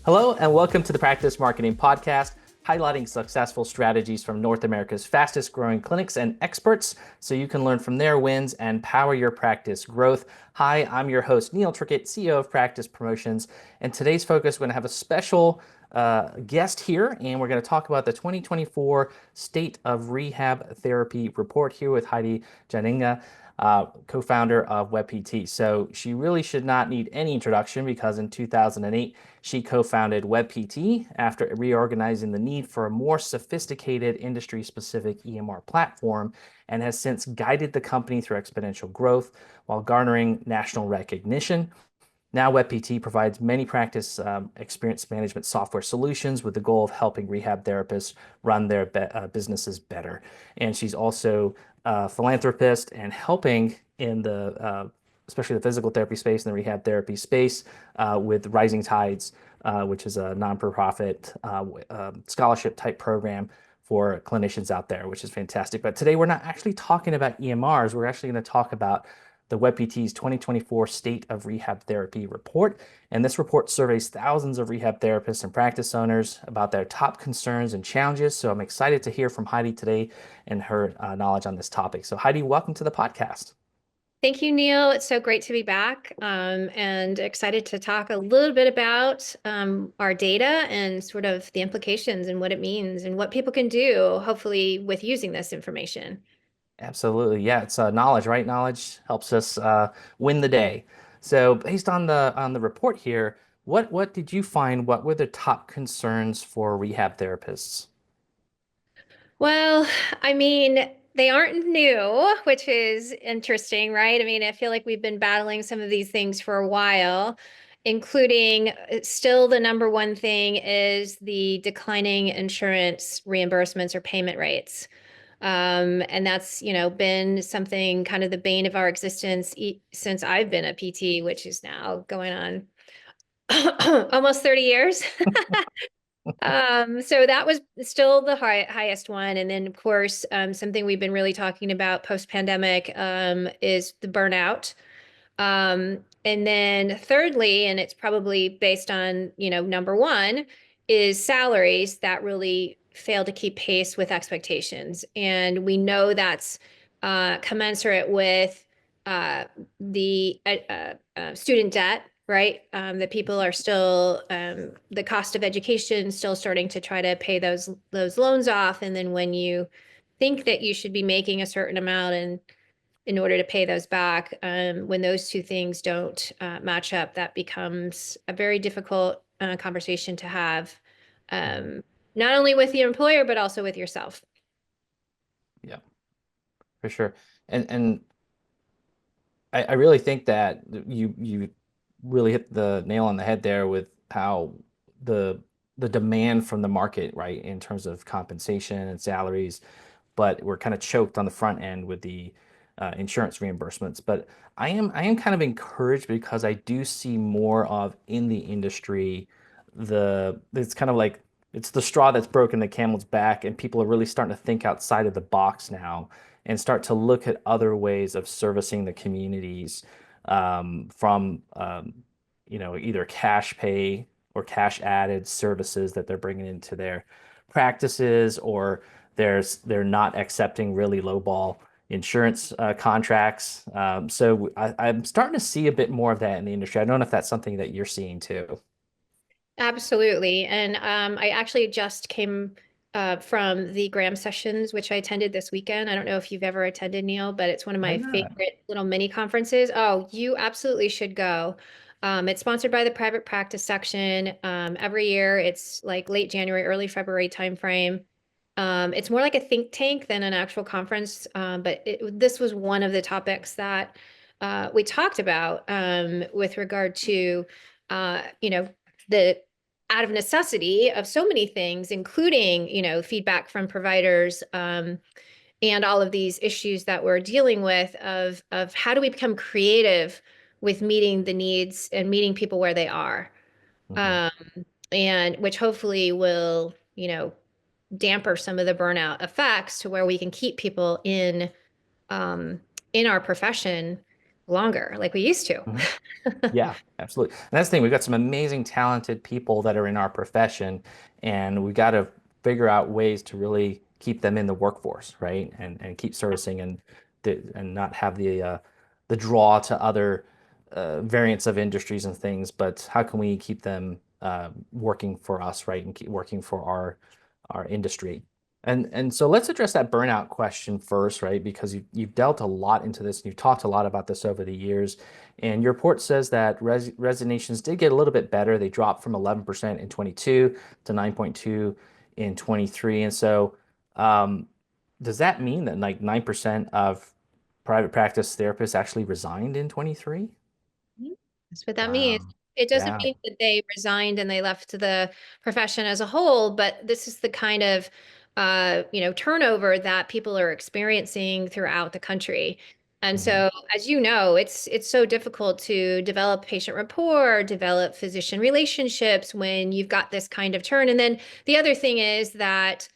Hello, and welcome to the Practice Marketing Podcast, highlighting successful strategies from North America's fastest growing clinics and experts so you can learn from their wins and power your practice growth. Hi, I'm your host, Neil Trickett, CEO of Practice Promotions. And today's focus, we're going to have a special guest here, and we're going to talk about the 2024 State of Rehab Therapy Report here with Heidi Jannenga, co-founder of WebPT. So she really should not need any introduction because in 2008, she co-founded WebPT after reorganizing the need for a more sophisticated industry-specific EMR platform and has since guided the company through exponential growth while garnering national recognition. Now, WebPT provides many practice experience management software solutions with the goal of helping rehab therapists run their businesses better. And she's also a philanthropist and helping in the especially the physical therapy space and the rehab therapy space with Rising Tides, which is a non-profit scholarship type program for clinicians out there, which is fantastic. But today we're not actually talking about EMRs. We're actually going to talk about the WebPT's 2024 State of Rehab Therapy Report. And this report surveys thousands of rehab therapists and practice owners about their top concerns and challenges. So I'm excited to hear from Heidi today and her knowledge on this topic. So Heidi, welcome to the podcast. Thank you, Neil. It's so great to be back and excited to talk a little bit about our data and sort of the implications and what it means and what people can do, hopefully, with using this information. Absolutely. Yeah, it's knowledge, right? Knowledge helps us win the day. So based on the report here, what did you find? What were the top concerns for rehab therapists? Well, I mean, they aren't new, which is interesting, right? I mean, I feel like we've been battling some of these things for a while, including still the number one thing is the declining insurance reimbursements or payment rates. And that's, been something kind of the bane of our existence since I've been a PT, which is now going on almost 30 years. So that was still the highest one. And then, of course, something we've been really talking about post-pandemic is the burnout. And then thirdly, and it's probably based on, number one, is salaries that really fail to keep pace with expectations. And we know that's commensurate with uh, the student debt, right? That people are still the cost of education still starting to try to pay those loans off. And then when you think that you should be making a certain amount and in order to pay those back, when those two things don't match up, that becomes a very difficult conversation to have, Mhm. um, not only with the employer but also with yourself. Yeah, for sure. And I really think that you really hit the nail on the head there with how the the demand from the market, right, in terms of compensation and salaries, but we're kind of choked on the front end with the insurance reimbursements. But I am kind of encouraged because I do see more of in the industry it's kind of like it's the straw that's broken the camel's back, and people are really starting to think outside of the box now and start to look at other ways of servicing the communities from either cash pay or cash added services that they're bringing into their practices, or they're not accepting really lowball insurance contracts. So I'm starting to see a bit more of that in the industry. I don't know if that's something that you're seeing too. Absolutely. And I actually just came from the Graham sessions, which I attended this weekend. I don't know if you've ever attended, Neil, but it's one of I'm my not. favorite little mini conferences. Oh, you absolutely should go. It's sponsored by the private practice section. Every year, it's like late January, early February timeframe. It's more like a think tank than an actual conference, but this was one of the topics that we talked about with regard to, the out of necessity of so many things, including, feedback from providers, and all of these issues that we're dealing with of how do we become creative with meeting the needs and meeting people where they are, Mhm. um, and which hopefully will, damper some of the burnout effects to where we can keep people um, in our profession longer like we used to. Mhm. Yeah, absolutely. And that's the thing. We've got some amazing, talented people that are in our profession, and we got to figure out ways to really keep them in the workforce, right? And keep servicing and not have the draw to other variants of industries and things. But how can we keep them working for us, right? And keep working for our industry. And so let's address that burnout question first, right? Because you've dealt a lot into this and you've talked a lot about this over the years. And your report says that resignations did get a little bit better. They dropped from 11% in 22 to 9.2 in 23. And so, um, does that mean that like 9% of private practice therapists actually resigned in 23? Mhm. That's what that means. Wow. It doesn't Yeah. mean that they resigned and they left the profession as a whole, but this is the kind of turnover that people are experiencing throughout the country. And Hmm. so, as you know, it's so difficult to develop patient rapport, develop physician relationships when you've got this kind of turn. And then the other thing is that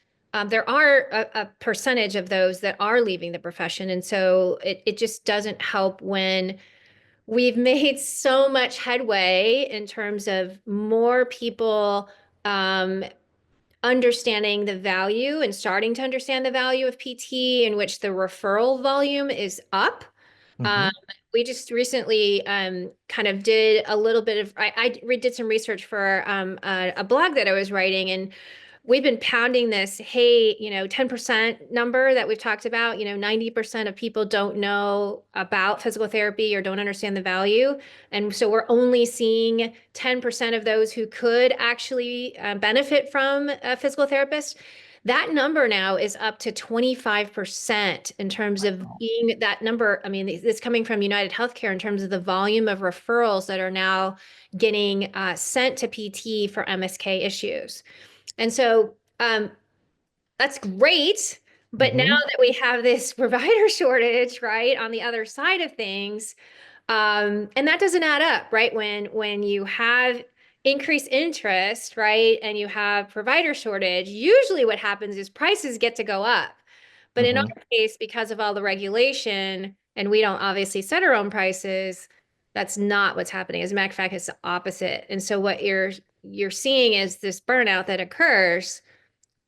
there are a percentage of those that are leaving the profession. And so it just doesn't help when we've made so much headway in terms of more people um, understanding the value and starting to understand the value of PT, in which the referral volume is up. Um, Hmm. we just recently kind of did a little bit of, did some research for a blog that I was writing, and we've been pounding this, hey, 10% number that we've talked about, 90% of people don't know about physical therapy or don't understand the value. And so we're only seeing 10% of those who could actually benefit from a physical therapist. That number now is up to 25% in terms of Wow. being that number. I mean, it's coming from United Healthcare in terms of the volume of referrals that are now getting sent to PT for MSK issues. And so that's great. But now Hmm. that we have this provider shortage, right, on the other side of things, and that doesn't add up, right? When you have increased interest, right, and you have provider shortage, usually what happens is prices get to go up. But in Hmm. our case, because of all the regulation, and we don't obviously set our own prices, that's not what's happening. As a matter of fact, it's the opposite. And so what you're seeing is this burnout that occurs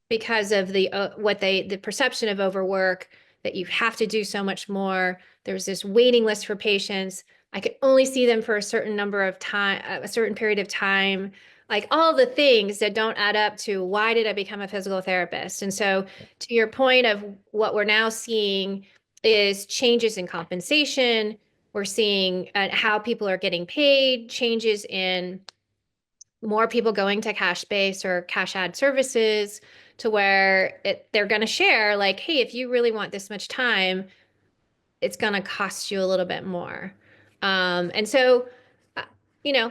because of the perception of overwork, that you have to do so much more. There's this waiting list for patients. I could only see them for a certain number of time, a certain period of time, like all the things that don't add up to why did I become a physical therapist? And so to your point of what we're now seeing is changes in compensation. We're seeing how people are getting paid, changes in more people going to cash base or cash ad services, to where they're going to share like, hey, if you really want this much time, it's going to cost you a little bit more. And so, uh, you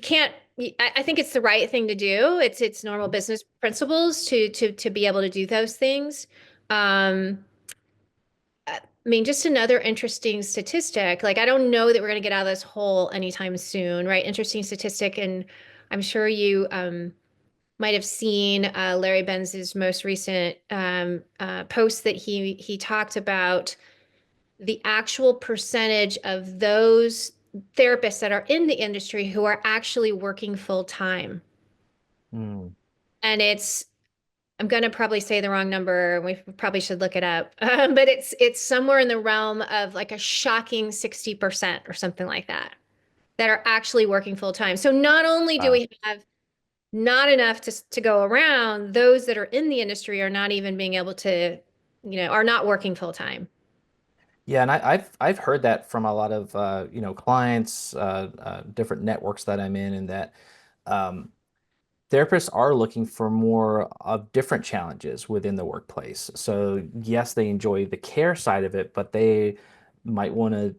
can't. I think it's the right thing to do. It's normal business principles to be able to do those things. Um, I mean, just another interesting statistic. Like, I don't know that we're going to get out of this hole anytime soon, right? Interesting statistic, and I'm sure you might have seen Larry Benz's most recent post that he talked about the actual percentage of those therapists that are in the industry who are actually working full time. Mm. And I'm going to probably say the wrong number. We probably should look it up. But it's somewhere in the realm of like a shocking 60% or something like that are actually working full time. So not only do Wow. we have not enough to go around, those that are in the industry are not even being able to, are not working full time. Yeah, and I've heard that from a lot of clients, different networks that I'm in, and that um, therapists are looking for more of different challenges within the workplace. So yes, they enjoy the care side of it, but they might want to,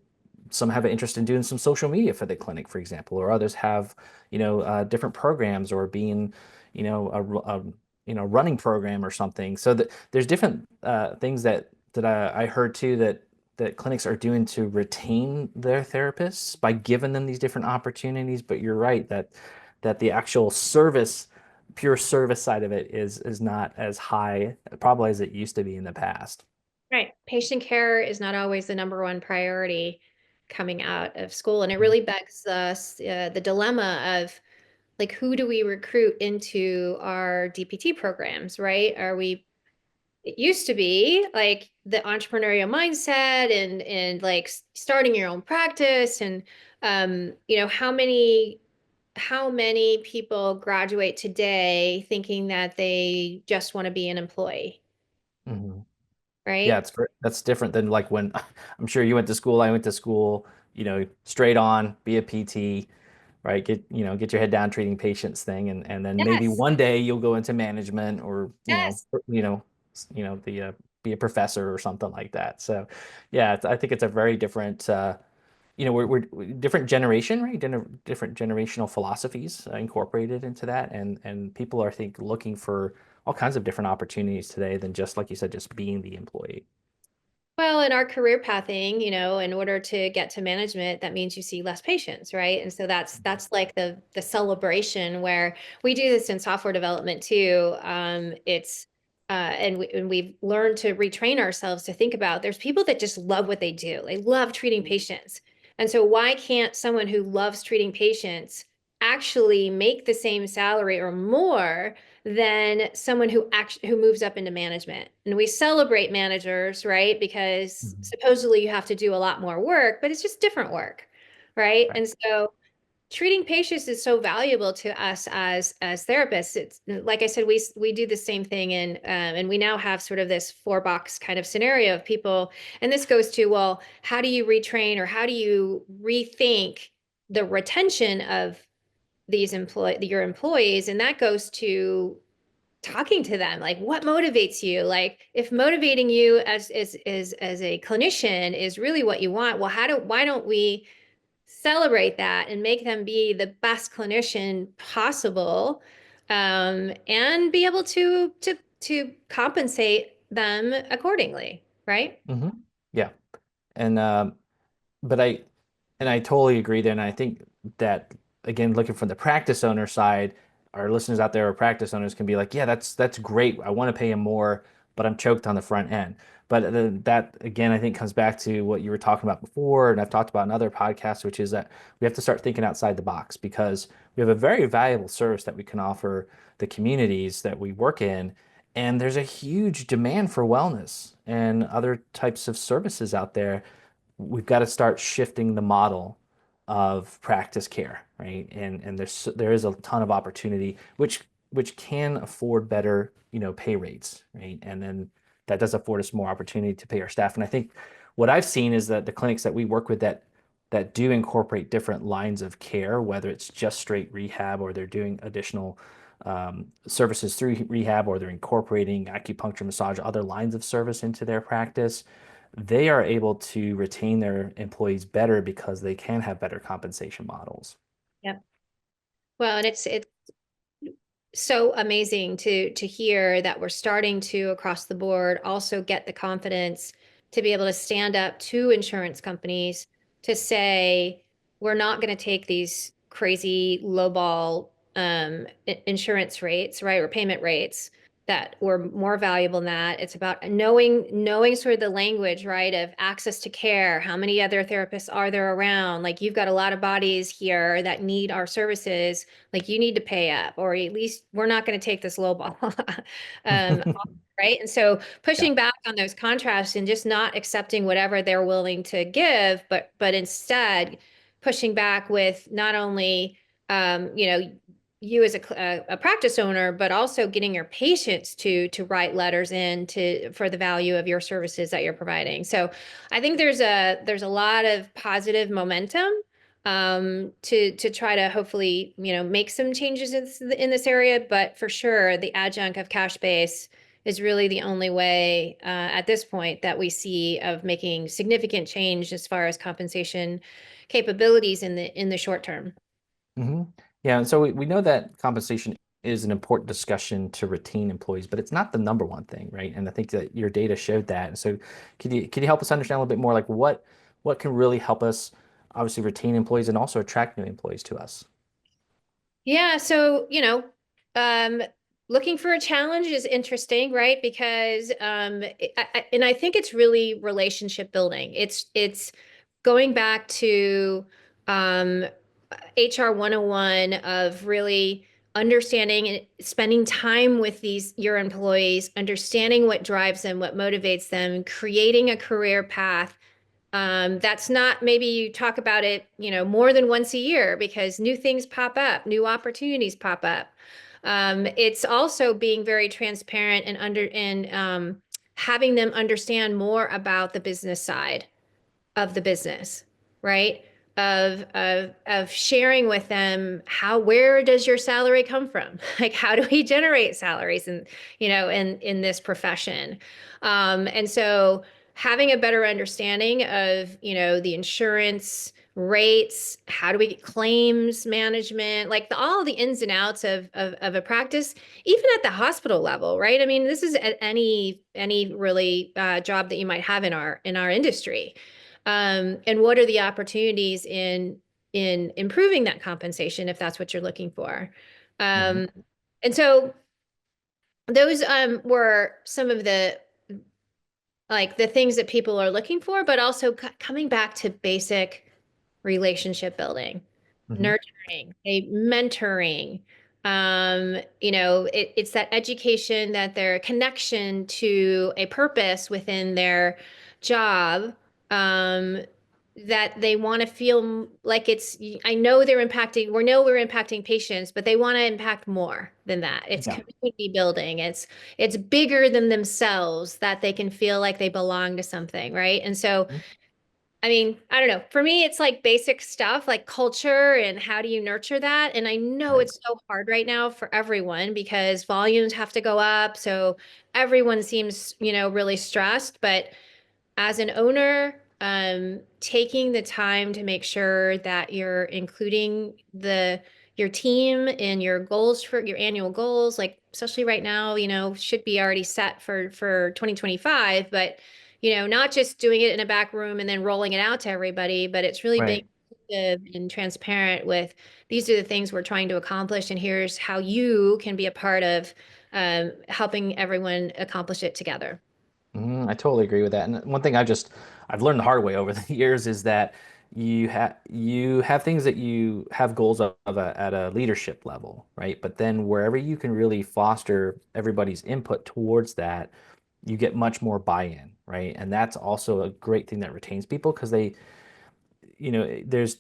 some have an interest in doing some social media for the clinic, for example, or others have, different programs or being, running program or something. So that there's different things that I heard too that clinics are doing to retain their therapists by giving them these different opportunities. But you're right that the actual service, pure service side of it is not as high probably as it used to be in the past. Right. Patient care is not always the number one priority. coming out of school. And it really begs us the dilemma of like, who do we recruit into our DPT programs, right? It used to be like the entrepreneurial mindset and like starting your own practice and how many people graduate today thinking that they just want to be an employee, Hmm. Yeah, right? that's different than like when I'm sure you went to school, I went to school, straight on, be a PT, right? Get your head down treating patients thing, and then maybe Yes, one day you'll go into management or, yes. the be a professor or something like that. So, yeah, I think it's a very different, we're different generation, right? Different generational philosophies incorporated into that, and people are, I think, looking for all kinds of different opportunities today than just like you said, just being the employee. Well, in our career pathing, in order to get to management, that means you see less patients, right? And so that's like the celebration where we do this in software development too. It's and we've learned to retrain ourselves to think about there's people that just love what they do. They love treating patients. And so why can't someone who loves treating patients actually make the same salary or more than someone who moves up into management? And we celebrate managers, right? Because Mhm. supposedly you have to do a lot more work, but it's just different work, right? Right. And so treating patients is so valuable to us as therapists. It's like I said, we do the same thing, and we now have sort of this four box kind of scenario of people, and this goes to, well, how do you retrain or how do you rethink the retention of your employees? And that goes to talking to them, like what motivates you. Like if motivating you as a clinician is really what you want, well, why don't we celebrate that and make them be the best clinician possible, and be able to compensate them accordingly, right? Hmm. Yeah. And but I totally agree there. And I think that, again, looking from the practice owner side, our listeners out there are practice owners can be like, yeah, that's great. I want to pay him more, but I'm choked on the front end. But that again, I think comes back to what you were talking about before, and I've talked about in other podcasts, which is that we have to start thinking outside the box because we have a very valuable service that we can offer the communities that we work in. And there's a huge demand for wellness and other types of services out there. We've got to start shifting the model of practice care, right? And there is a ton of opportunity, which can afford better, pay rates, right? And then that does afford us more opportunity to pay our staff. And I think what I've seen is that the clinics that we work with that do incorporate different lines of care, whether it's just straight rehab or they're doing additional services through rehab, or they're incorporating acupuncture, massage, other lines of service into their practice, they are able to retain their employees better because they can have better compensation models. Yep. Well, and it's so amazing to hear that we're starting to across the board also get the confidence to be able to stand up to insurance companies to say we're not going to take these crazy lowball insurance rates, right, or payment rates that were more valuable than that. It's about knowing sort of the language, right, of access to care. How many other therapists are there around? Like you've got a lot of bodies here that need our services, like you need to pay up, or at least we're not going to take this low ball. um, right. And so Yeah. pushing back on those contrasts and just not accepting whatever they're willing to give, but instead pushing back with not only you as a practice owner, but also getting your patients to write letters in to for the value of your services that you're providing. So I think there's a lot of positive momentum to try to hopefully, make some changes in this area. But for sure, the adjunct of cash base is really the only way at this point that we see of making significant change as far as compensation capabilities in the short term. Hmm. Yeah, and so we know that compensation is an important discussion to retain employees, but it's not the number one thing, right? And I think that your data showed that. So could you help us understand a little bit more, like what can really help us obviously retain employees and also attract new employees to us? Yeah, so, um, looking for a challenge is interesting, right? Because and I think it's really relationship building. It's going back to um, HR 101 of really understanding and spending time with your employees, understanding what drives them, what motivates them, creating a career path. That's not, maybe you talk about it, more than once a year because new things pop up, new opportunities pop up. It's also being very transparent and having them understand more about the business side of the business, right? Of sharing with them where does your salary come from? Like how do we generate salaries in this profession? And so having a better understanding of, the insurance rates, how do we get claims management, like all the ins and outs of a practice, even at the hospital level, right? I mean, this is at any really job that you might have in our industry. And what are the opportunities in improving that compensation if that's what you're looking for? Hmm. Um, and so those were some of the things that people are looking for, but also coming back to basic relationship building, Hmm. nurturing, mentoring. It's that education, that their connection to a purpose within their job, um, that they want to feel like I know we know we're impacting patients, but they want to impact more than that. It's Yeah. community building. It's bigger than themselves, that they can feel like they belong to something, right? And so Mhm. I mean, I don't know. For me, it's like basic stuff like culture and how do you nurture that? And I know Right. it's so hard right now for everyone because volumes have to go up. So everyone seems, really stressed. But as an owner, taking the time to make sure that you're including your team in your goals, for your annual goals, like especially right now, should be already set for 2025, but not just doing it in a back room and then rolling it out to everybody, but it's really being Right. inclusive and transparent with, these are the things we're trying to accomplish, and here's how you can be a part of helping everyone accomplish it together. I totally agree with that. And one thing I've learned the hard way over the years is that you have things that you have goals at a leadership level, right? But then wherever you can really foster everybody's input towards that, you get much more buy-in, right? And that's also a great thing that retains people because there's,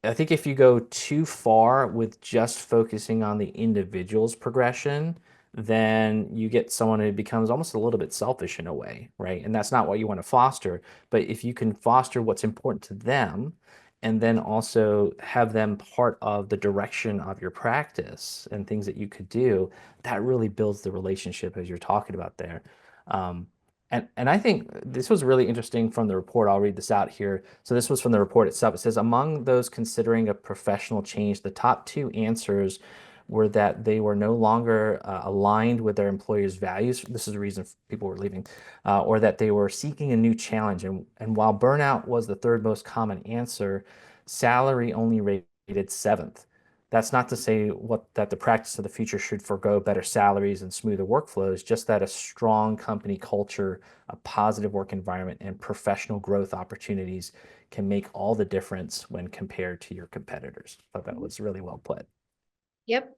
I think if you go too far with just focusing on the individual's progression, then you get someone who becomes almost a little bit selfish in a way, right? And that's not what you want to foster. But if you can foster what's important to them and then also have them part of the direction of your practice and things that you could do, that really builds the relationship as you're talking about there. Um, and I think this was really interesting from the report. I'll read this out here. So this was from the report itself. It says, among those considering a professional change, the top two answers were that they were no longer aligned with their employers' values. This is the reason people were leaving, or that they were seeking a new challenge. And while burnout was the third most common answer, salary only rated seventh. That's not to say that the practice of the future should forego better salaries and smoother workflows, just that a strong company culture, a positive work environment, and professional growth opportunities can make all the difference when compared to your competitors. I thought that was really well put. Yep.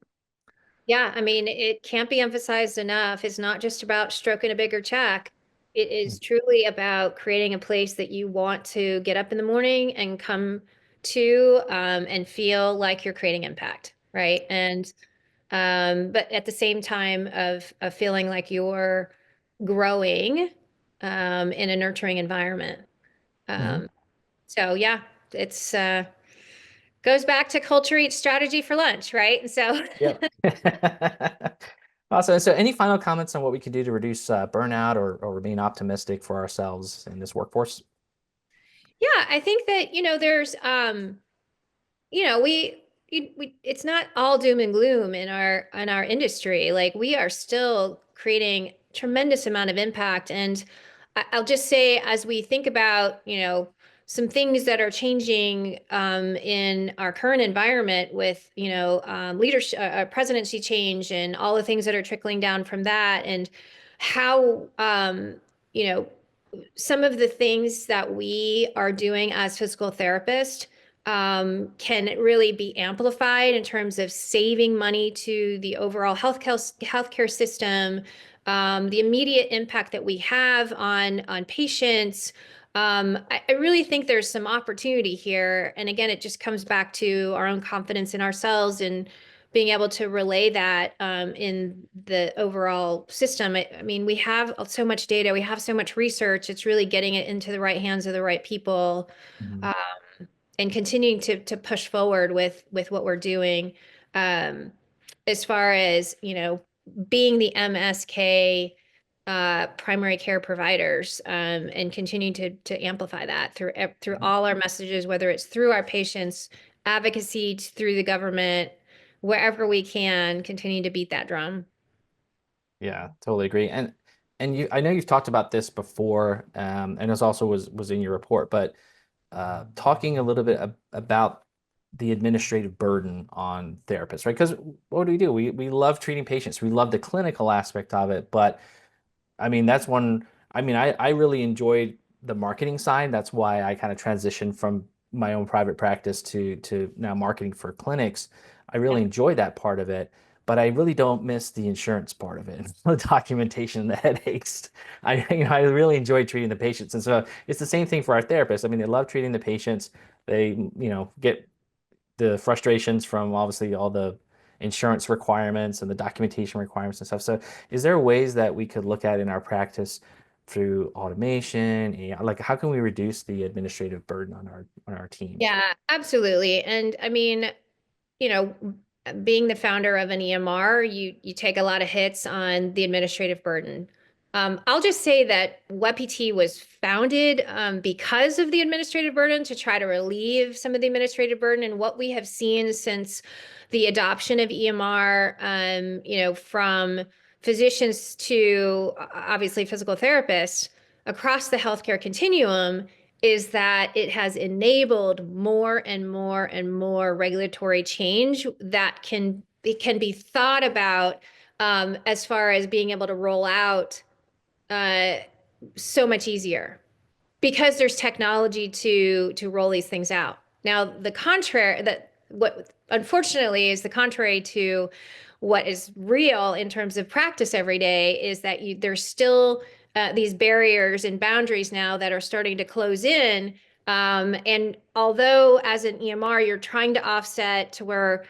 Yeah, I mean, it can't be emphasized enough. It's not just about stroking a bigger check. It is truly about creating a place that you want to get up in the morning and come to, and feel like you're creating impact, right? And but at the same time of feeling like you're growing in a nurturing environment. Mm-hmm. Um, so yeah, it's goes back to culture eats strategy for lunch, right? So Yep. Awesome. So, any final comments on what we can do to reduce burnout or remain optimistic for ourselves in this workforce? yeah, I think that, there's it's not all doom and gloom in our industry. Like we are still creating tremendous amount of impact. And I'll just say, as we think about, some things that are changing in our current environment with, leadership, presidency change, and all the things that are trickling down from that, and how, you know, some of the things that we are doing as physical therapists can really be amplified in terms of saving money to the overall healthcare system, the immediate impact that we have on patients. I really think there's some opportunity here. And again, it just comes back to our own confidence in ourselves and being able to relay that in the overall system. I mean, we have so much data, we have so much research. It's really getting it into the right hands of the right people, Mhm. um, and continuing to push forward with what we're doing. Um, as far as, being the MSK primary care providers, and continuing to amplify that through all our messages, whether it's through our patients, advocacy, through the government, wherever we can, continue to beat that drum. Yeah, totally agree. And I know you've talked about this before, and this also was in your report, but talking a little bit about the administrative burden on therapists, right? Because what do? We love treating patients. We love the clinical aspect of it, but I mean, that's one. I mean, I really enjoyed the marketing side. That's why I kind of transitioned from my own private practice to now marketing for clinics. I Yeah. really enjoy that part of it, but I really don't miss the insurance part of it, the documentation, the headaches. I really enjoy treating the patients, and so it's the same thing for our therapists. I mean, they love treating the patients. They, get the frustrations from obviously all the insurance requirements and the documentation requirements and stuff. So, is there ways that we could look at in our practice through automation? Like, how can we reduce the administrative burden on our teams? Yeah, absolutely. And I mean, you know, being the founder of an EMR, you take a lot of hits on the administrative burden. I'll just say that WebPT was founded because of the administrative burden, to try to relieve some of the administrative burden. And what we have seen since the adoption of EMR, from physicians to obviously physical therapists across the healthcare continuum, is that it has enabled more and more and more regulatory change that it can be thought about, as far as being able to roll out uh, so much easier because there's technology to roll these things out. Now, the contrary, that what unfortunately is the contrary to what is real in terms of practice every day, is that there's still these barriers and boundaries now that are starting to close in. And although as an EMR, you're trying to offset to where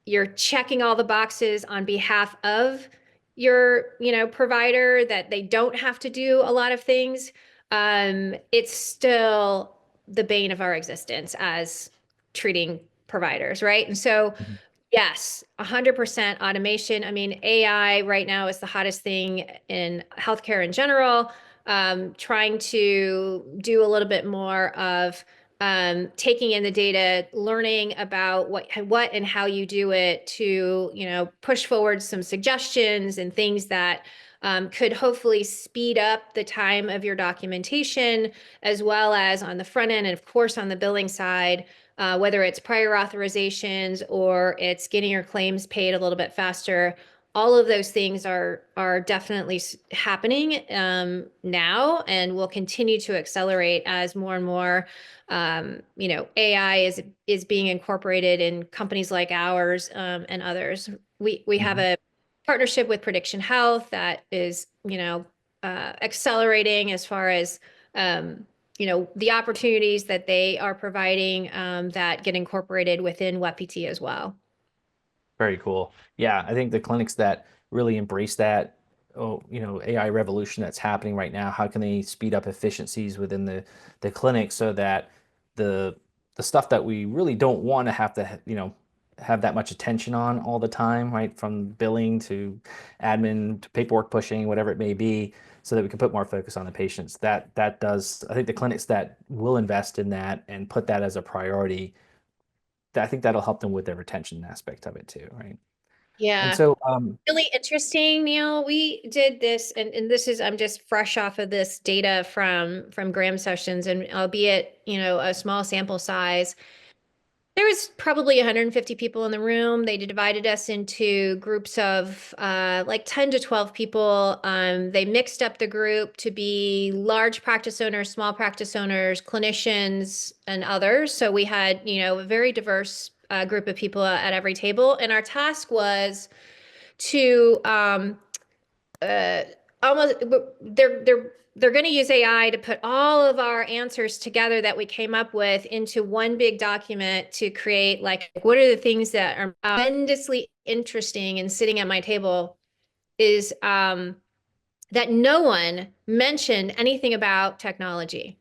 you're checking all the boxes on behalf of your, provider, that they don't have to do a lot of things, it's still the bane of our existence as treating providers, right? And so Mhm. yes, 100% automation. I mean, AI right now is the hottest thing in healthcare in general. Trying to do a little bit more of taking in the data, learning about what and how you do it to, push forward some suggestions and things that could hopefully speed up the time of your documentation, as well as on the front end and of course on the billing side, whether it's prior authorizations or it's getting your claims paid a little bit faster. All of those things are definitely happening now, and will continue to accelerate as more and more, AI is being incorporated in companies like ours, and others. We have Mhm. a partnership with Prediction Health that is, accelerating as far as the opportunities that they are providing, that get incorporated within WebPT as well. Very cool. Yeah, I think the clinics that really embrace that, AI revolution that's happening right now, how can they speed up efficiencies within the clinic so that the the stuff that we really don't want to have to, have that much attention on all the time, right? From billing to admin to paperwork pushing, whatever it may be, so that we can put more focus on the patients. That does, I think the clinics that will invest in that and put that as a priority, I think that'll help them with their retention aspect of it too, right? And Yeah. so, Really interesting, Neil. We did this, and this is, I'm just fresh off of this data from Graham sessions, and albeit, a small sample size, There was probably 150 people in the room. They divided us into groups of like 10 to 12 people. They mixed up the group to be large practice owners, small practice owners, clinicians, and others. So we had, a very diverse group of people at every table. And our task was to uh, almost they're going to use AI to put all of our answers together that we came up with into one big document to create like what are the things that are tremendously interesting and sitting at my table is that no one mentioned anything about technology.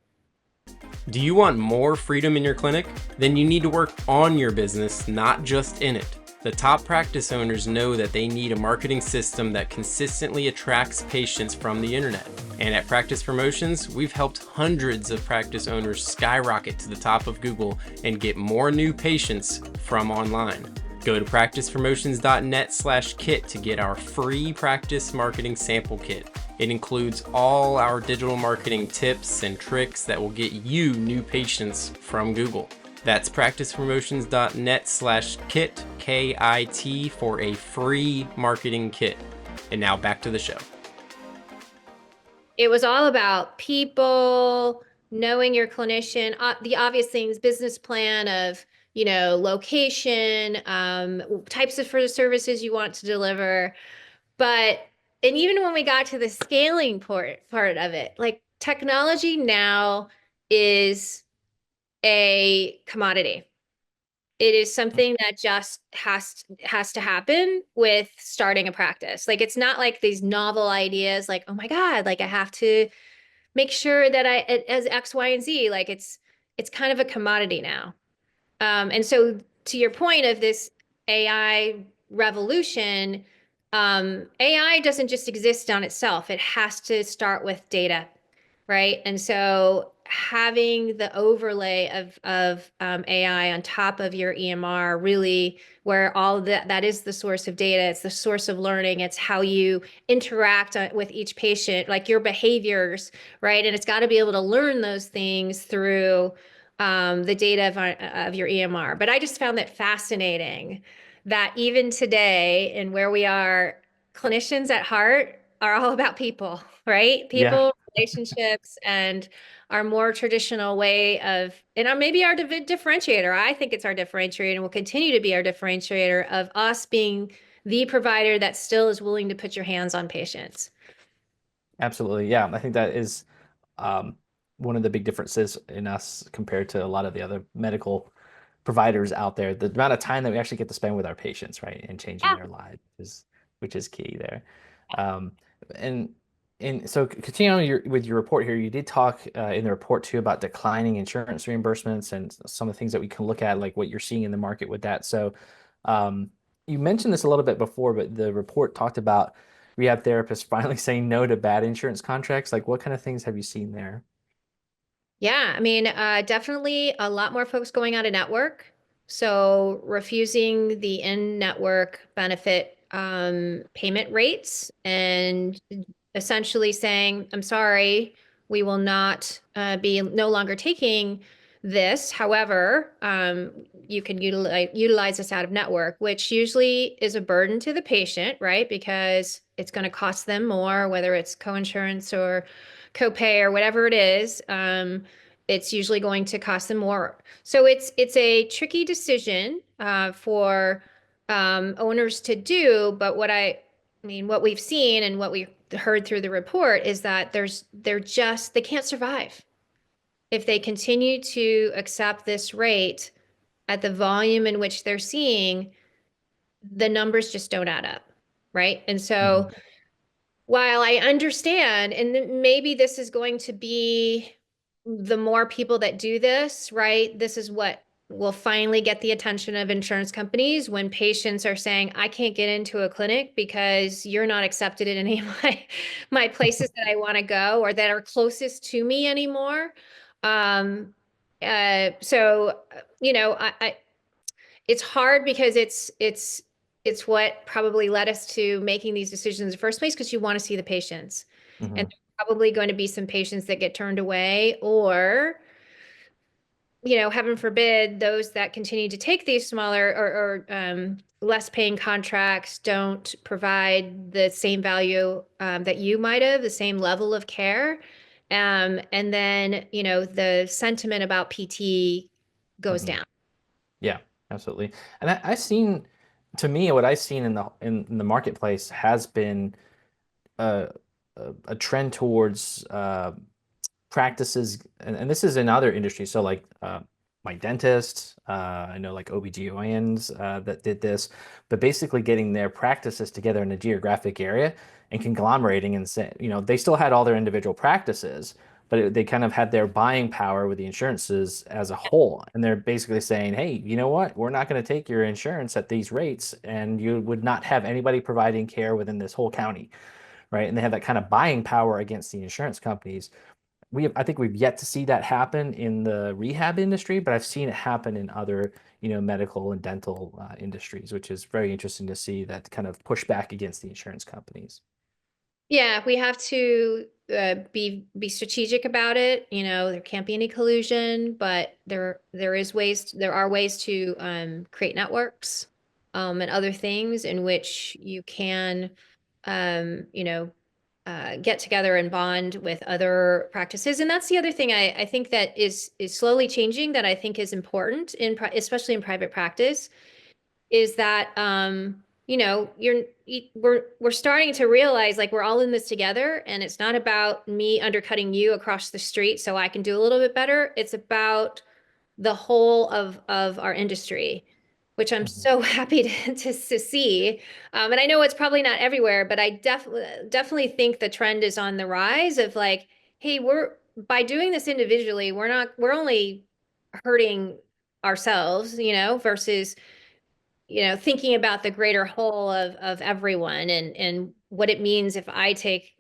Do you want more freedom in your clinic? Then you need to work on your business, not just in it. The top practice owners know that they need a marketing system that consistently attracts patients from the internet. And at Practice Promotions, we've helped hundreds of practice owners skyrocket to the top of Google and get more new patients from online. Go to practicepromotions.net/kit to get our free practice marketing sample kit. It includes all our digital marketing tips and tricks that will get you new patients from Google. That's practicepromotions.net/kit, KIT, for a free marketing kit. And now back to the show. It was all about people, knowing your clinician, the obvious things, business plan of, location, types of for the services you want to deliver. And even when we got to the scaling part of it, like technology now is a commodity. It is something that just has to happen with starting a practice. Like it's not like these novel ideas like, oh my God, like I have to make sure that as X, Y, and Z, like it's kind of a commodity now. And so to your point of this AI revolution, AI doesn't just exist on itself. It has to start with data, right? And so having the overlay of AI on top of your EMR, really where all of that is the source of data, it's the source of learning, it's how you interact with each patient, like your behaviors, right? And it's got to be able to learn those things through the data of your EMR. But I just found that fascinating that even today and where we are, clinicians at heart are all about people, right? Yeah, People, relationships, and our more traditional way of, and maybe our differentiator. I think it's our differentiator and will continue to be our differentiator of us being the provider that still is willing to put your hands on patients. absolutely. Yeah, I think that is um, one of the big differences in us compared to a lot of the other medical providers out there. The amount of time that we actually get to spend with our patients, right, and changing Yeah. their lives is, which is key there. Um, and and so continuing on with your report here, you did talk in the report too about declining insurance reimbursements and some of the things that we can look at, like what you're seeing in the market with that. So um, you mentioned this a little bit before, but the report talked about rehab therapists finally saying no to bad insurance contracts. Like what kind of things have you seen there? Yeah, I mean, definitely a lot more folks going out of network. So refusing the in-network benefit payment rates and essentially saying, I'm sorry, we will not be no longer taking this. However, you can utilize this out of network, which usually is a burden to the patient, right? Because it's going to cost them more, whether it's coinsurance or copay or whatever it is. It's usually going to cost them more. So it's a tricky decision for owners to do. But what we've seen and what we heard through the report is that they can't survive if they continue to accept this rate at the volume in which they're seeing. The numbers just don't add up, right? And so Mhm. while I understand, and maybe this is going to be the more people that do this, right? This is what will finally get the attention of insurance companies when patients are saying, I can't get into a clinic because you're not accepted in any of my places that I want to go or that are closest to me anymore. Um, so, I it's hard because it's what probably led us to making these decisions in the first place because you want to see the patients. And Mhm. there's probably going to be some patients that get turned away or heaven forbid, those that continue to take these smaller or less paying contracts don't provide the same value that you might have, the same level of care. And then, the sentiment about PT goes Hmm. down. Yeah, absolutely. And I've seen, to me, what I've seen in the marketplace has been a a trend towards practices, and this is in other industries. So like my dentist, I know like OBGYNs that did this, but basically getting their practices together in a geographic area and conglomerating and say, they still had all their individual practices, but they kind of had their buying power with the insurances as a whole. And they're basically saying, hey, you know what? We're not going to take your insurance at these rates, and you would not have anybody providing care within this whole county, right? And they have that kind of buying power against the insurance companies. I think we've yet to see that happen in the rehab industry, but I've seen it happen in other, medical and dental industries, which is very interesting to see that kind of pushback against the insurance companies. Yeah, we have to be strategic about it. There can't be any collusion, but there are ways to create networks and other things in which you can um, you know get together and bond with other practices. And that's the other thing I think that is slowly changing, that I think is important especially in private practice, is that we're starting to realize, like, we're all in this together, and it's not about me undercutting you across the street so I can do a little bit better. It's about the whole of our industry, which I'm Mhm. so happy to see. And I know it's probably not everywhere, but I definitely think the trend is on the rise of, like, hey, by doing this individually, we're only hurting ourselves, versus thinking about the greater whole of everyone, and what it means if I take,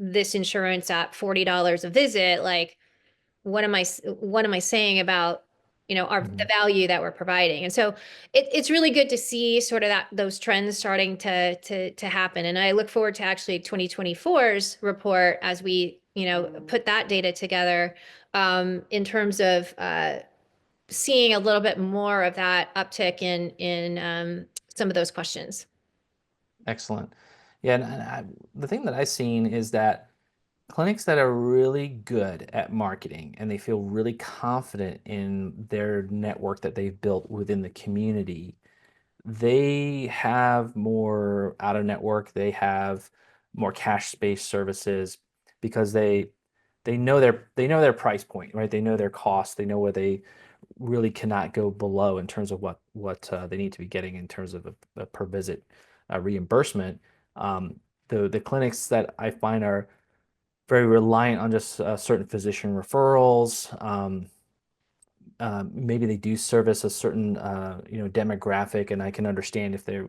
this insurance at $40 a visit. Like, what am I saying about, the Mhm. value that we're providing? And so it's really good to see sort of those trends starting to happen. And I look forward to actually 2024's report as we, put that data together, in terms of seeing a little bit more of that uptick in some of those questions. Excellent. Yeah, and the thing that I've seen is that clinics that are really good at marketing and they feel really confident in their network that they've built within the community, they have more out of network, they have more cash-based services because they know their price point, right? They know their cost, they know where they really cannot go below in terms of what they need to be getting in terms of a per visit reimbursement. Um, the clinics that I find are very reliant on just certain physician referrals. Maybe they do service a certain demographic, and I can understand if they're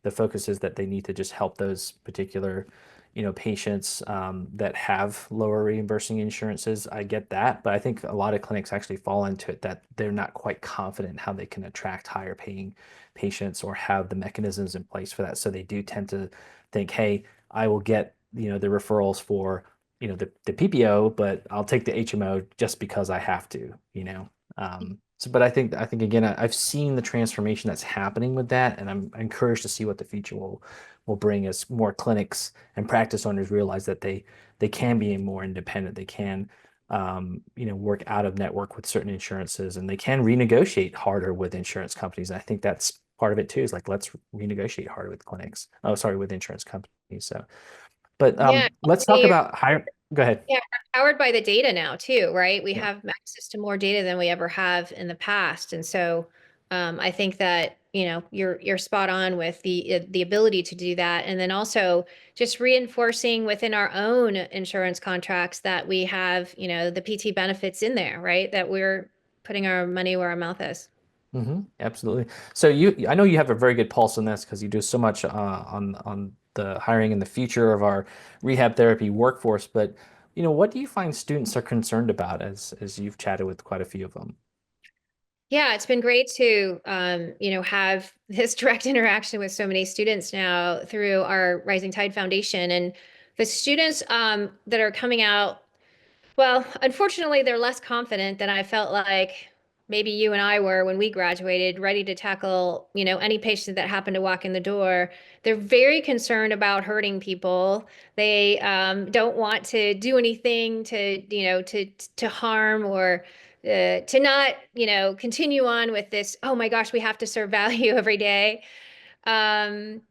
the focus is that they need to just help those particular patients that have lower reimbursing insurances. I get that, but I think a lot of clinics actually fall into it that they're not quite confident how they can attract higher paying patients or have the mechanisms in place for that. So they do tend to think, hey, I will get the referrals for the PPO, but I'll take the HMO just because I have to. But I think again, I've seen the transformation that's happening with that, and I'm encouraged to see what the future will bring as more clinics and practice owners realize that they can be more independent. They can work out of network with certain insurances, and they can renegotiate harder with insurance companies. And I think that's part of it too, is like, let's renegotiate harder with clinics. Oh, sorry, with insurance companies. So, but Yeah, let's talk about higher. Go ahead. yeah, we're powered by the data now too, right? We Yeah. have access to more data than we ever have in the past. And so I think that, you're spot on with the ability to do that. And then also just reinforcing within our own insurance contracts that we have, the PT benefits in there, right? That we're putting our money where our mouth is. Absolutely. So I know you have a very good pulse on this because you do so much on the hiring and the future of our rehab therapy workforce. But what do you find students are concerned about as you've chatted with quite a few of them? Yeah, it's been great to, have this direct interaction with so many students now through our Rising Tide Foundation. And the students that are coming out Well, unfortunately, they're less confident than I felt like maybe you and I were when we graduated, ready to tackle, any patient that happened to walk in the door. They're very concerned about hurting people. They don't want to do anything to harm or to not, continue on with this. Oh my gosh, we have to serve value every day. Um,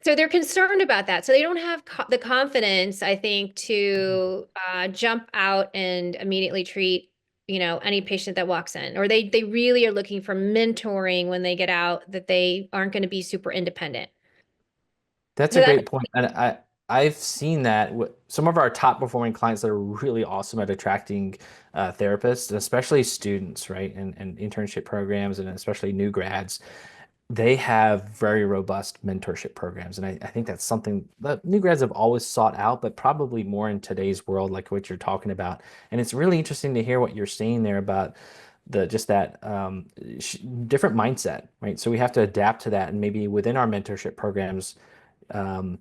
so they're concerned about that. So they don't have the confidence, I think, to jump out and immediately treat, any patient that walks in, or they really are looking for mentoring when they get out, that they aren't going to be super independent. That's So a that great point. And I've seen that some of our top performing clients that are really awesome at attracting therapists, especially students, right? And internship programs and especially new grads, they have very robust mentorship programs. And I think that's something that new grads have always sought out, but probably more in today's world, like what you're talking about. And it's really interesting to hear what you're saying there about the just that different mindset, right? So we have to adapt to that, and maybe within our mentorship programs, um,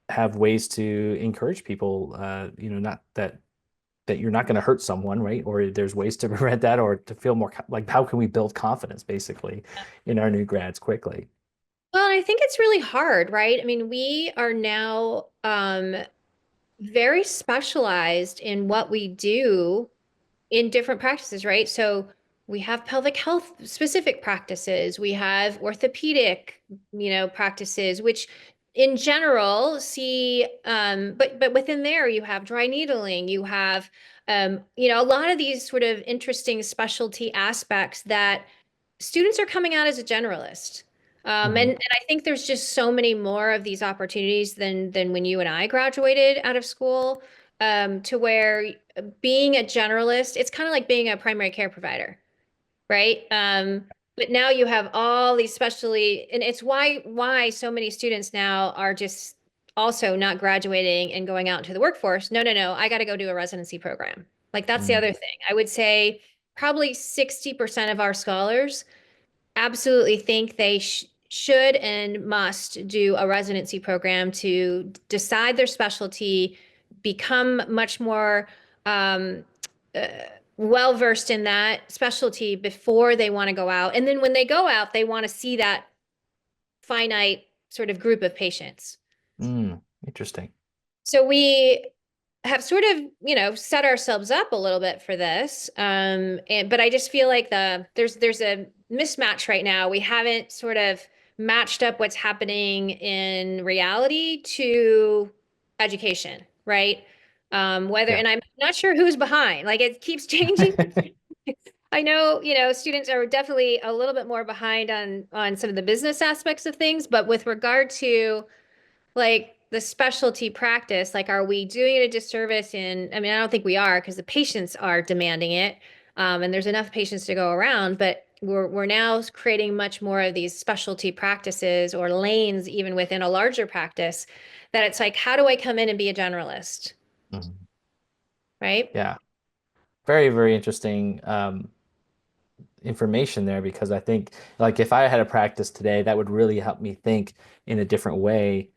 have ways to encourage people, not that you're not going to hurt someone, right? Or there's ways to prevent that, or to feel more like how can we build confidence basically in our new grads quickly. well, I think it's really hard, right? I mean, we are now very specialized in what we do in different practices, right? So we have pelvic health specific practices, we have orthopedic, practices, which in general see, but within there you have dry needling, you have, a lot of these sort of interesting specialty aspects that students are coming out as a generalist. And Mhm. I think there's just so many more of these opportunities than when you and I graduated out of school, to where being a generalist, it's kind of like being a primary care provider, right? But now you have all these specialty, and it's why so many students now are just also not graduating and going out into the workforce. No, no, no, I got to go do a residency program. Like that's the Mm. other thing. I would say probably 60% of our scholars absolutely think they should and must do a residency program to decide their specialty, become much more um, uh, well versed in that specialty before they want to go out. And then when they go out, they want to see that finite sort of group of patients. Interesting. So we have sort of, set ourselves up a little bit for this. But I just feel like there's a mismatch right now. We haven't sort of matched up what's happening in reality to education, right? Whether, Yeah. and I'm not sure who's behind. Like it keeps changing. I know, students are definitely a little bit more behind on some of the business aspects of things, but with regard to like the specialty practice, like are we doing it a disservice in, I mean, I don't think we are because the patients are demanding it. And there's enough patients to go around, but we're now creating much more of these specialty practices or lanes even within a larger practice, that it's like, how do I come in and be a generalist? Mhm. Right? Yeah. Very, very interesting. Information there, because I think like if I had a practice today, that would really help me think in a different way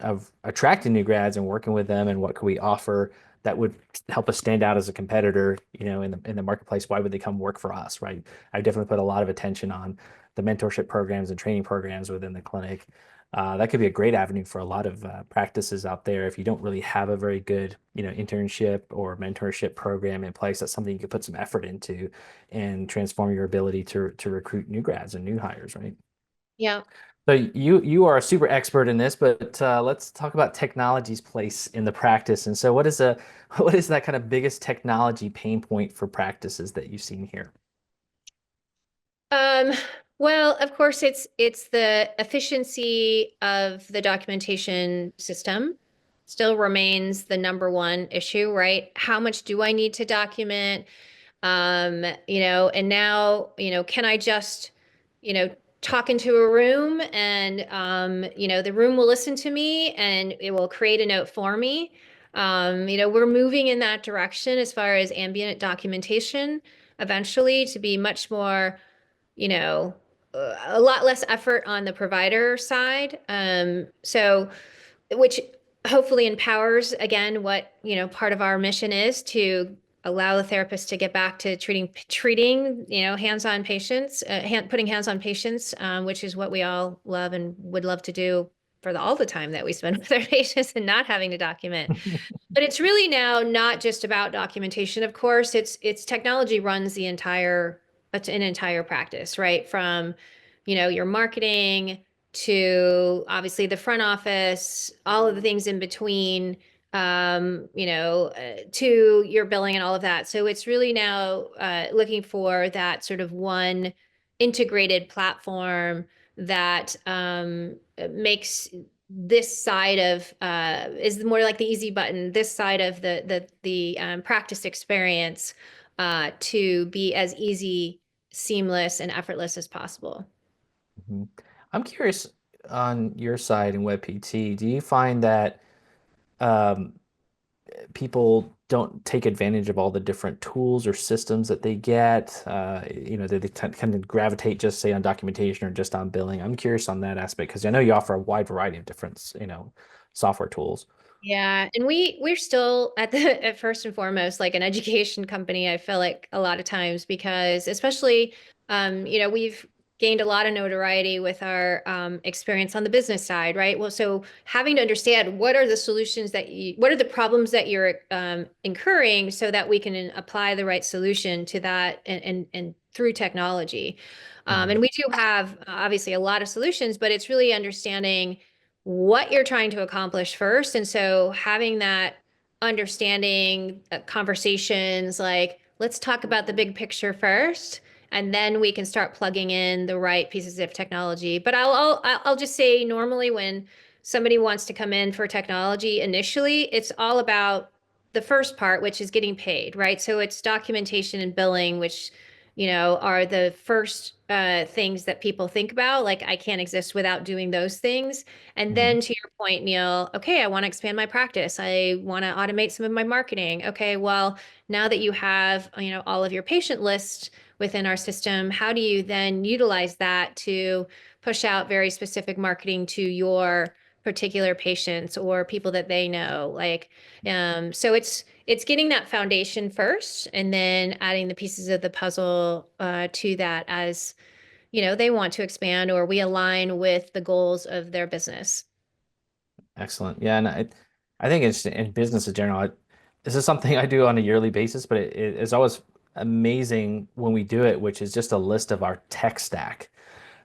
of attracting new grads and working with them, and what could we offer that would help us stand out as a competitor, in the marketplace. Why would they come work for us, right? I definitely put a lot of attention on the mentorship programs and training programs within the clinic. That could be a great avenue for a lot of practices out there. If you don't really have a very good, internship or mentorship program in place, that's something you could put some effort into and transform your ability to recruit new grads and new hires, right? Yeah. So you are a super expert in this, but let's talk about technology's place in the practice. And so, what is that kind of biggest technology pain point for practices that you've seen here? Um, well, of course, it's the efficiency of the documentation system still remains the number one issue, right? How much do I need to document? And now, can I just, you know, talk into a room and, the room will listen to me and it will create a note for me. We're moving in that direction as far as ambient documentation eventually to be much more, you know, a lot less effort on the provider side. So, which hopefully empowers again what, part of our mission is to allow the therapist to get back to treating, hands-on patients, putting hands on patients, which is what we all love and would love to do for all the time that we spend with our patients and not having to document. But it's really now not just about documentation, of course. It's technology runs an entire practice, right? From, your marketing to obviously the front office, all of the things in between, to your billing and all of that. So it's really now looking for that sort of one integrated platform that makes this side of is more like the easy button, this side of the practice experience to be as easy, seamless, and effortless as possible. Mhm. I'm curious on your side in WebPT, do you find that um, people don't take advantage of all the different tools or systems that they get? They kind of gravitate just say on documentation or just on billing. I'm curious on that aspect because I know you offer a wide variety of different, software tools. Yeah, and we're still at first and foremost like an education company, I feel like a lot of times because especially we've gained a lot of notoriety with our experience on the business side, right? Well, so having to understand what are the solutions what are the problems that you're incurring so that we can apply the right solution to that and through technology. Mhm. And we do have obviously a lot of solutions, but it's really understanding what you're trying to accomplish first. And so having that understanding conversations like, let's talk about the big picture first, and then we can start plugging in the right pieces of technology. But I'll just say normally when somebody wants to come in for technology initially, it's all about the first part, which is getting paid, right? So it's documentation and billing, which are the first things that people think about. Like, I can't exist without doing those things. And Mhm. then to your point, Neil, okay, I want to expand my practice. I want to automate some of my marketing. Okay, well, now that you have, all of your patient lists within our system, how do you then utilize that to push out very specific marketing to your particular patients or people that they know? Like, so it's getting that foundation first and then adding the pieces of the puzzle to that as they want to expand or we align with the goals of their business. Excellent. Yeah, and I think it's in business in general. This is something I do on a yearly basis, but it's always amazing when we do it, which is just a list of our tech stack,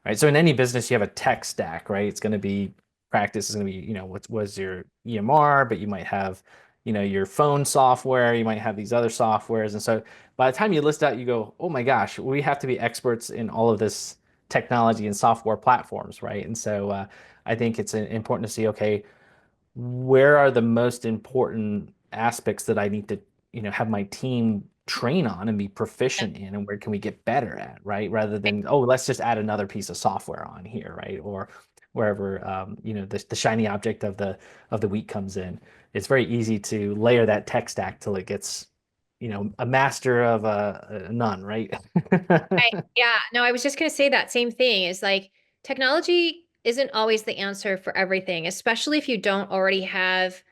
right? So in any business, you have a tech stack, right? It's going to be practice is going to be, what was your EMR, but you might have, your phone software, you might have these other softwares. And so by the time you list out, you go, oh my gosh, we have to be experts in all of this technology and software platforms, right? And so I think it's important to see, okay, where are the most important aspects that I need to, have my team train on and be proficient in, and where can we get better at, right? Rather than, oh, let's just add another piece of software on here, right? Or wherever, the shiny object of the week comes in. It's very easy to layer that tech stack till it gets, a master of none, right? Right. Yeah. No, I was just going to say that same thing is like technology isn't always the answer for everything, especially if you don't already have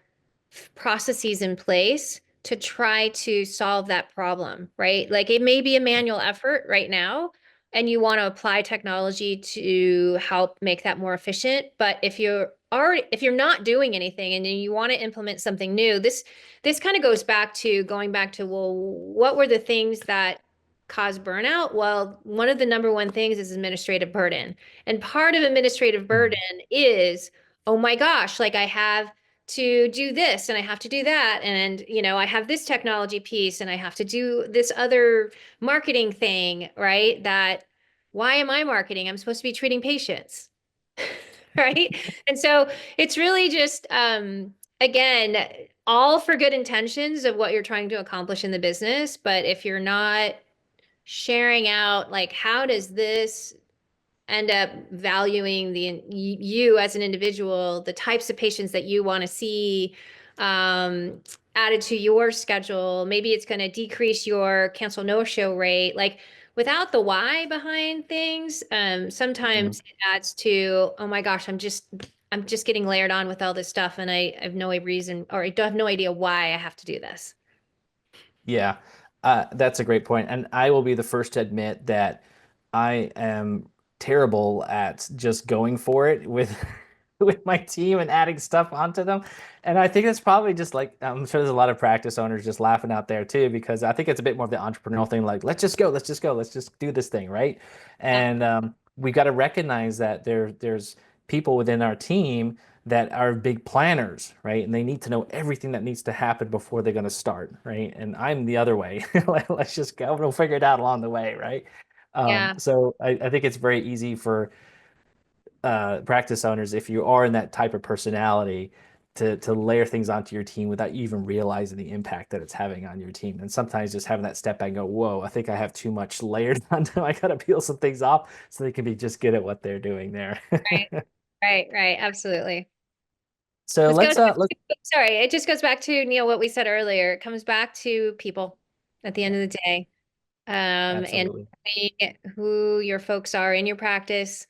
processes in place to try to solve that problem, right? Like it may be a manual effort right now, and you want to apply technology to help make that more efficient. But if you're not doing anything and then you want to implement something new, this kind of goes back to going back to, well, what were the things that cause burnout? Well, one of the number one things is administrative burden. And part of administrative burden is, oh my gosh, like I have to do this and I have to do that. And, I have this technology piece and I have to do this other marketing thing, right? That why am I marketing? I'm supposed to be treating patients, right? And so it's really just, again, all for good intentions of what you're trying to accomplish in the business. But if you're not sharing out, like, how does this end up valuing you as an individual, the types of patients that you want to see um, added to your schedule. Maybe it's going to decrease your cancel no-show rate. Like without the why behind things, Mhm. sometimes it adds to, oh my gosh, I'm just getting layered on with all this stuff, and I have no reason, or I don't have no idea why I have to do this. Yeah, that's a great point. And I will be the first to admit that I am terrible at just going for it with with my team and adding stuff onto them. And I think it's probably just like I'm sure there's a lot of practice owners just laughing out there too, because I think it's a bit more of the entrepreneurial thing, like let's just go, let's just go, let's just do this thing, right? Yeah. And we got to recognize that there's people within our team that are big planners, right? And they need to know everything that needs to happen before they're going to start, right? And I'm the other way. Let's just go. We'll figure it out along the way, right? Yeah. So I think it's very easy for practice owners, if you are in that type of personality, to layer things onto your team without you even realizing the impact that it's having on your team. And sometimes just having that step back and go, whoa, I think I have too much layered onto. I got to peel some things off so they can be just good at what they're doing there. Right. Right. Right. Absolutely. So Let's go. let's Sorry, it just goes back to Neil what we said earlier. It comes back to people at the end yeah, of the day, and absolutely. knowing who your folks are in your practice,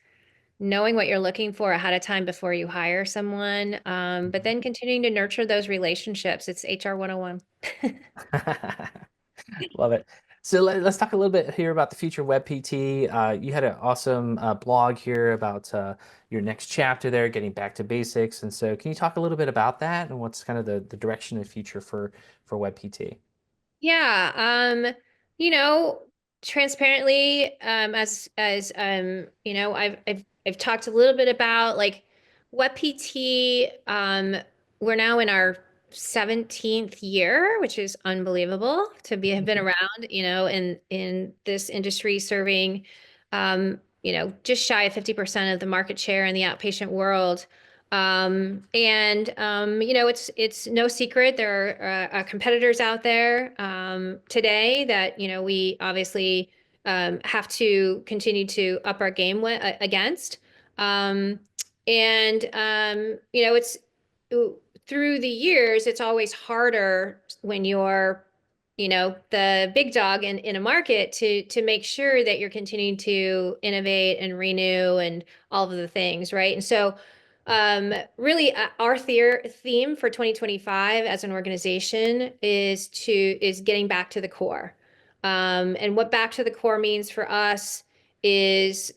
knowing what you're looking for ahead of time before you hire someone, but then continuing to nurture those relationships. It's HR 101. Love it. So let's talk a little bit here about the future of WebPT. You had an awesome blog here about your next chapter there, getting back to basics. And so can you talk a little bit about that and what's kind of the direction and future for WebPT? Yeah, you know, transparently, I've talked a little bit about like what PT, we're now in our 17th year, which is unbelievable to be have been Mhm. around, in this industry serving just shy of 50% of the market share in the outpatient world. It's no secret there are competitors out there today that we obviously have to continue to up our game against. Um, and it's through the years, it's always harder when you're the big dog in a market to make sure that you're continuing to innovate and renew and all of the things, right? And so really, our theme for 2025 as an organization is getting back to the core. And what back to the core means for us is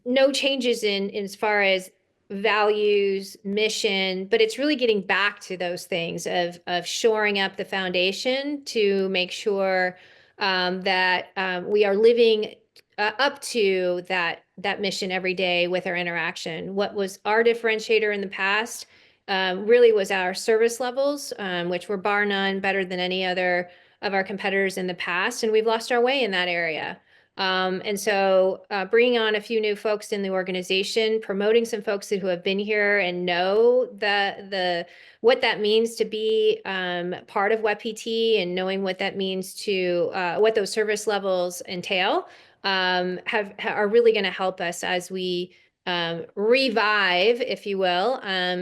no changes in as far as values, mission, but it's really getting back to those things of shoring up the foundation to make sure that we are living up to that mission every day with our interaction. What was our differentiator in the past really was our service levels, which were bar none better than any other of our competitors in the past, and we've lost our way in that area. And so bringing on a few new folks in the organization, promoting some folks who have been here and know the what that means to be part of WebPT and knowing what that means to what those service levels entail are really going to help us as we revive, if you will,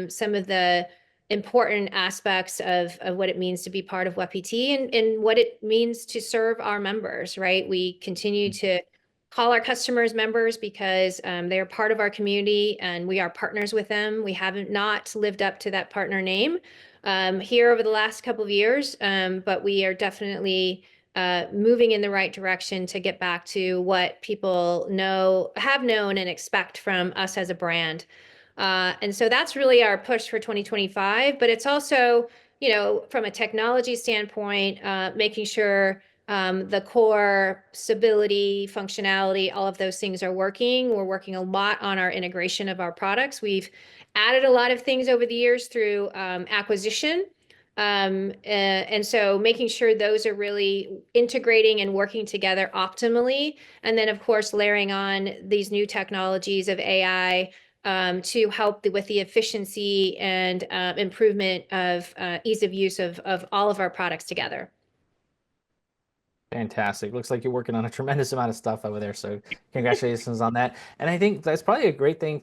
some of the important aspects of what it means to be part of WebPT and what it means to serve our members, right? We continue to call our customers members because they are part of our community and we are partners with them. We haven't not lived up to that partner name here over the last couple of years, but we are definitely moving in the right direction to get back to what people have known and expect from us as a brand. And so that's really our push for 2025. But it's also, from a technology standpoint, making sure the core stability, functionality, all of those things are working. We're working a lot on our integration of our products. We've added a lot of things over the years through acquisition. And so making sure those are really integrating and working together optimally. And then, of course, layering on these new technologies of AI to help with the efficiency and improvement of ease of use of all of our products together. Fantastic. Looks like you're working on a tremendous amount of stuff over there. So congratulations on that. And I think that's probably a great thing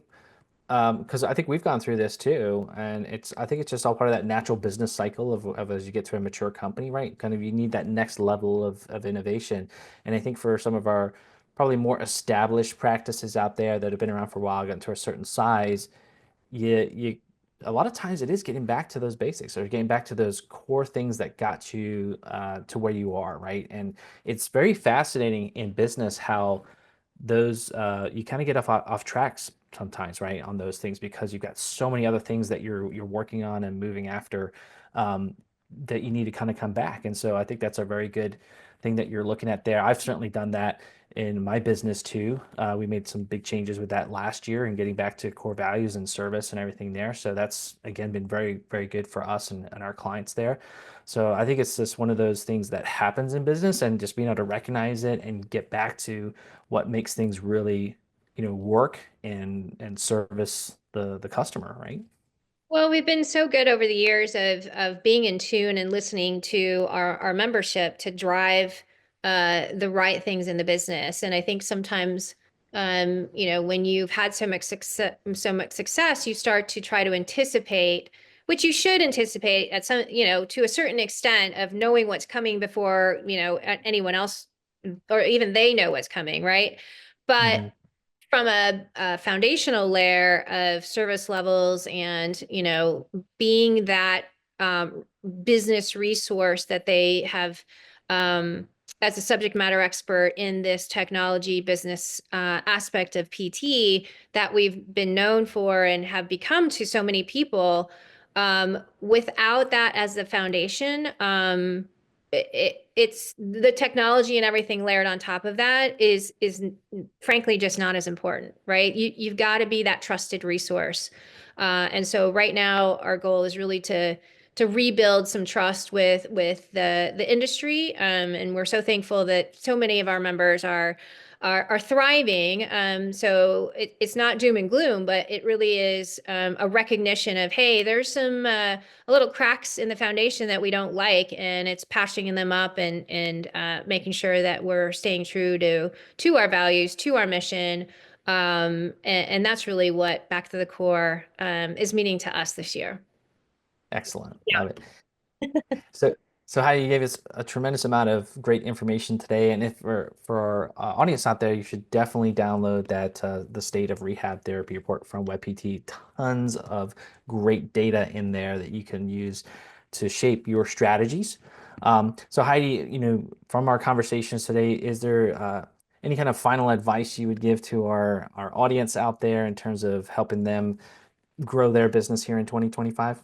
because I think we've gone through this too, and I think it's just all part of that natural business cycle of as you get to a mature company, right? Kind of you need that next level of innovation. And I think for some of our probably more established practices out there that have been around for a while, gotten to a certain size, you a lot of times it is getting back to those basics or getting back to those core things that got you to where you are, right? And it's very fascinating in business how those you kind of get off tracks sometimes, right, on those things because you've got so many other things that you're working on and moving after um, that you need to kind of come back. And so I think that's a very good thing that you're looking at there. I've certainly done that in my business too. We made some big changes with that last year and getting back to core values and service and everything there. So that's again been very, very good for us and our clients there. So I think it's just one of those things that happens in business and just being able to recognize it and get back to what makes things really, work and service the customer, right? Well, we've been so good over the years of being in tune and listening to our membership to drive the right things in the business. And I think sometimes when you've had so much success, you start to try to anticipate, which you should anticipate at some, to a certain extent of knowing what's coming before, anyone else or even they know what's coming, right? But Hmm. from a foundational layer of service levels and being that business resource that they have as a subject matter expert in this technology business aspect of PT that we've been known for and have become to so many people. Without that as the foundation, it's the technology and everything layered on top of that is frankly just not as important, right? You've got to be that trusted resource. And so right now our goal is really to rebuild some trust with the industry. And we're so thankful that so many of our members are thriving. So it's not doom and gloom, but it really is a recognition of, hey, there's some a little cracks in the foundation that we don't like, and it's patching them up and making sure that we're staying true to our values, to our mission. And that's really what Back to the Core is meaning to us this year. Excellent. Yeah. Love it. So, so Heidi, you gave us a tremendous amount of great information today, and if for our audience out there, you should definitely download that the State of Rehab Therapy report from WebPT. Tons of great data in there that you can use to shape your strategies. So Heidi, from our conversations today, is there any kind of final advice you would give to our audience out there in terms of helping them grow their business here in 2025?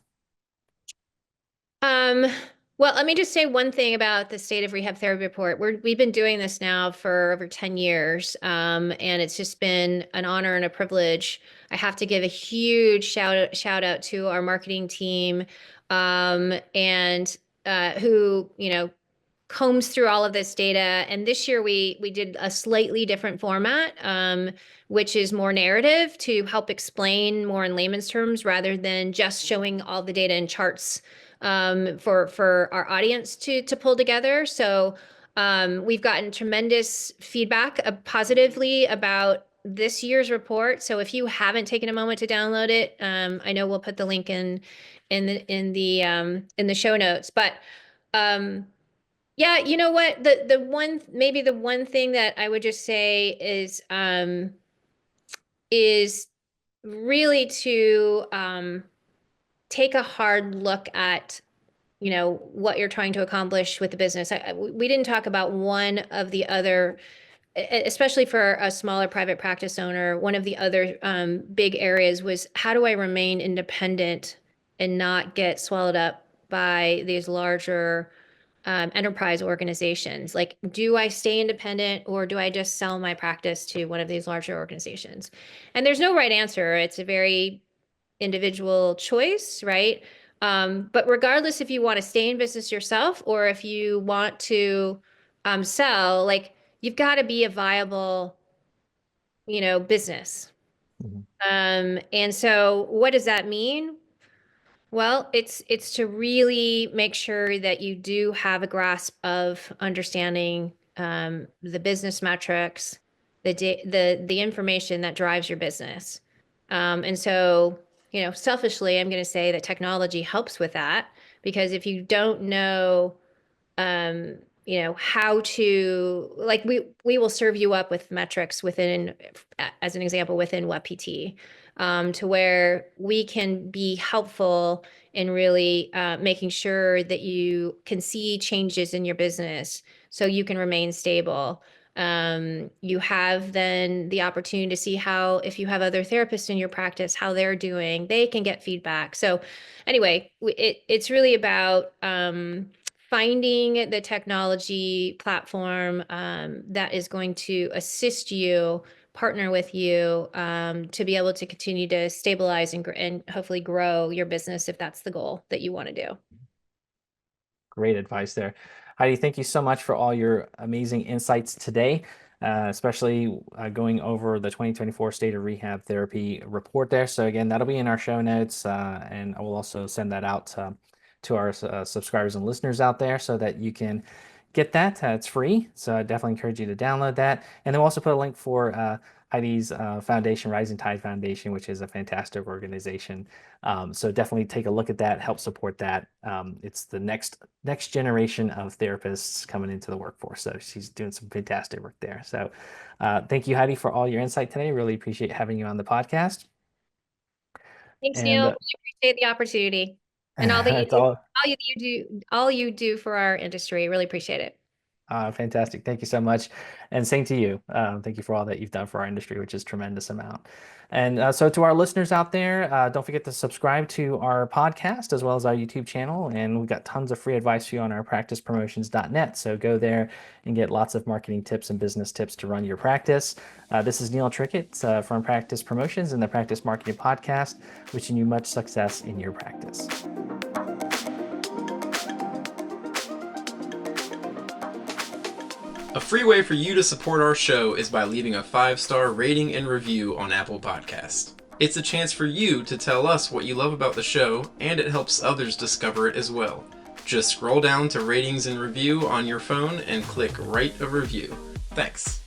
Um, well, let me just say one thing about the State of Rehab Therapy Report. We've been doing this now for over 10 years, and it's just been an honor and a privilege. I have to give a huge shout out to our marketing team, and who, combs through all of this data. And this year we did a slightly different format, which is more narrative to help explain more in layman's terms rather than just showing all the data in charts for our audience to pull together. So we've gotten tremendous feedback positively about this year's report. So if you haven't taken a moment to download it, I know we'll put the link in the show notes. But yeah, you know what? The one thing that I would just say is really to take a hard look at what you're trying to accomplish with the business. We didn't talk about one of the other, especially for a smaller private practice owner. One of the other big areas was, how do I remain independent and not get swallowed up by these larger enterprise organizations? Like, do I stay independent or do I just sell my practice to one of these larger organizations? And there's no right answer. It's a very individual choice, right? But regardless if you want to stay in business yourself or if you want to sell, like, you've got to be a viable, business. Mhm. And so what does that mean? Well, it's to really make sure that you do have a grasp of understanding the business metrics, the information that drives your business. And so, selfishly, I'm going to say that technology helps with that because if you don't know how to, like, we will serve you up with metrics within, as an example, within WebPT. to where we can be helpful in really making sure that you can see changes in your business so you can remain stable. You have then the opportunity to see how, if you have other therapists in your practice, how they're doing, they can get feedback. So anyway, it's really about finding the technology platform that is going to assist you, partner with you to be able to continue to stabilize and hopefully grow your business if that's the goal that you want to do. Great advice there. Heidi, thank you so much for all your amazing insights today, especially going over the 2024 State of Rehab Therapy report there. So again, that'll be in our show notes, and I will also send that out to our subscribers and listeners out there so that you can get that. It's free, so I definitely encourage you to download that. And then we'll also put a link for Heidi's foundation, Rising Tide Foundation, which is a fantastic organization. So definitely take a look at that, help support that. It's the next generation of therapists coming into the workforce. So she's doing some fantastic work there. So thank you, Heidi, for all your insight today. Really appreciate having you on the podcast. Thanks, And Neil. Really appreciate the opportunity and all that you it's do, all all you do for our industry. Really appreciate it. fantastic. Thank you so much. And same to you. Thank you for all that you've done for our industry, which is a tremendous amount. And so to our listeners out there, don't forget to subscribe to our podcast as well as our YouTube channel. And we've got tons of free advice for you on our practicepromotions.net. So go there and get lots of marketing tips and business tips to run your practice. This is Neil Trickett from Practice Promotions and the Practice Marketing Podcast, wishing you much success in your practice. A free way for you to support our show is by leaving a 5-star rating and review on Apple Podcasts. It's a chance for you to tell us what you love about the show, and it helps others discover it as well. Just scroll down to ratings and review on your phone and click Write a Review. Thanks.